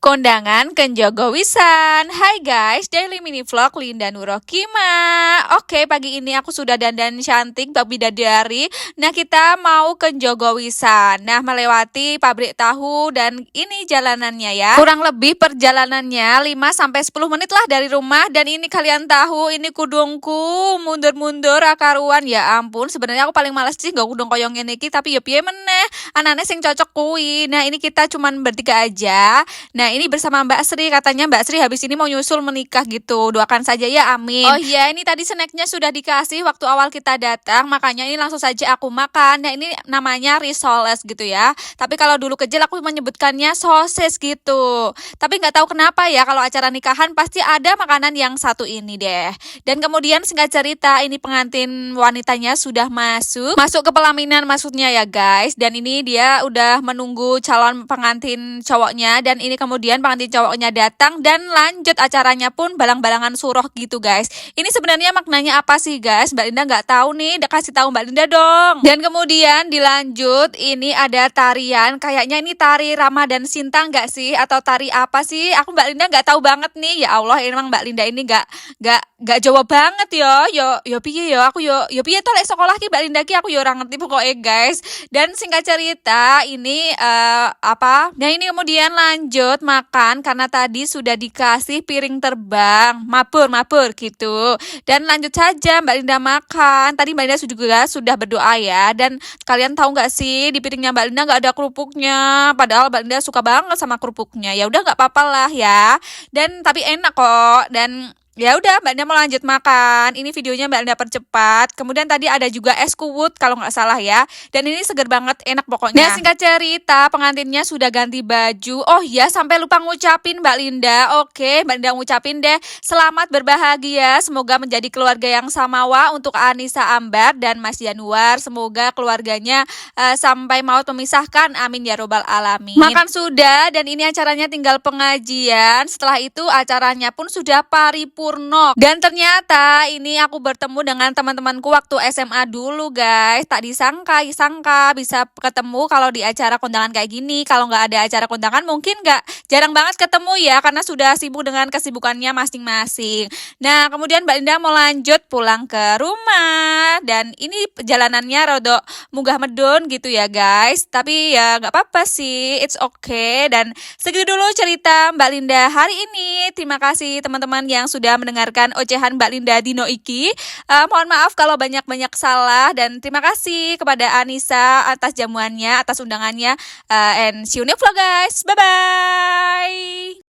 Kondangan Kenjogo Wisan. Hai guys, daily mini vlog Linda Nurokima. Oke, pagi ini aku sudah dandan cantik bak bidadari. Nah, kita mau ke Kenjogo Wisan. Nah, melewati pabrik tahu dan ini jalanannya ya. Kurang lebih perjalanannya 5-10 menit lah dari rumah. Dan ini kalian tahu, ini kudungku mundur-mundur akaruan. Ya ampun, sebenarnya aku paling males sih gak kudung koyong ini, tapi ya piye meneh. Anaknya sing cocok kui. Nah, ini kita cuman bertiga aja. Nah, ini bersama Mbak Sri, katanya Mbak Sri habis ini mau nyusul menikah gitu. Doakan saja ya, amin. Oh iya, ini tadi snacknya sudah dikasih waktu awal kita datang, makanya ini langsung saja aku makan. Nah, ini namanya risoles gitu ya. Tapi kalau dulu kecil aku menyebutkannya sosis gitu. Tapi nggak tahu kenapa ya, kalau acara nikahan pasti ada makanan yang satu ini deh. Dan kemudian singkat cerita, ini pengantin wanitanya sudah masuk ke pelaminan maksudnya ya guys. Dan ini dia udah menunggu calon pengantin cowoknya, dan ini kemudian pengantin cowoknya datang dan lanjut acaranya pun balang-balangan suroh gitu guys. Ini sebenarnya maknanya apa sih guys? Mbak Linda nggak tahu nih, kasih tahu Mbak Linda dong. Dan kemudian dilanjut, ini ada tarian, kayaknya ini tari Ramadan Sinta nggak sih? Atau tari apa sih? Aku Mbak Linda nggak tahu banget nih. Ya Allah, emang Mbak Linda ini nggak Jawa banget yo piye yo, aku yo piye to lek sekolah ki Mbak Linda ki aku yo ora ngerti pokoknya guys. Dan singkat cerita ini nah ini kemudian lanjut makan karena tadi sudah dikasih piring terbang, mabur gitu. Dan lanjut saja Mbak Linda makan. Tadi Mbak Linda juga sudah berdoa ya. Dan kalian tahu nggak sih, di piringnya Mbak Linda nggak ada kerupuknya, padahal Mbak Linda suka banget sama kerupuknya. Ya udah nggak apa-apa lah ya. Dan tapi enak kok. Dan ya udah, Mbak Linda mau lanjut makan. Ini videonya Mbak Linda percepat. Kemudian tadi ada juga es kuwut kalau nggak salah ya. Dan ini seger banget, enak pokoknya. Nah, singkat cerita, pengantinnya sudah ganti baju. Oh iya, sampai lupa ngucapin Mbak Linda. Oke, Mbak Linda ngucapin deh, selamat berbahagia. Semoga menjadi keluarga yang samawa untuk Anissa Ambar dan Mas Januar. Semoga keluarganya sampai maut memisahkan. Amin ya robbal alamin. Makan sudah, dan ini acaranya tinggal pengajian. Setelah itu acaranya pun sudah paripurna. Dan ternyata ini aku bertemu dengan teman-temanku waktu SMA dulu guys. Tak disangka bisa ketemu kalau di acara kondangan kayak gini. Kalau nggak ada acara kondangan mungkin jarang banget ketemu ya, karena sudah sibuk dengan kesibukannya masing-masing. Nah, kemudian Mbak Linda mau lanjut pulang ke rumah. Dan ini perjalanannya rodok munggah medun gitu ya guys. Tapi ya nggak apa-apa sih, it's okay. Dan segitu dulu cerita Mbak Linda hari ini. Terima kasih teman-teman yang sudah mendengarkan ocehan Mbak Linda Dino iki. Mohon maaf kalau banyak-banyak salah, dan terima kasih kepada Anissa atas jamuannya, atas undangannya, and see you next vlog guys. Bye bye.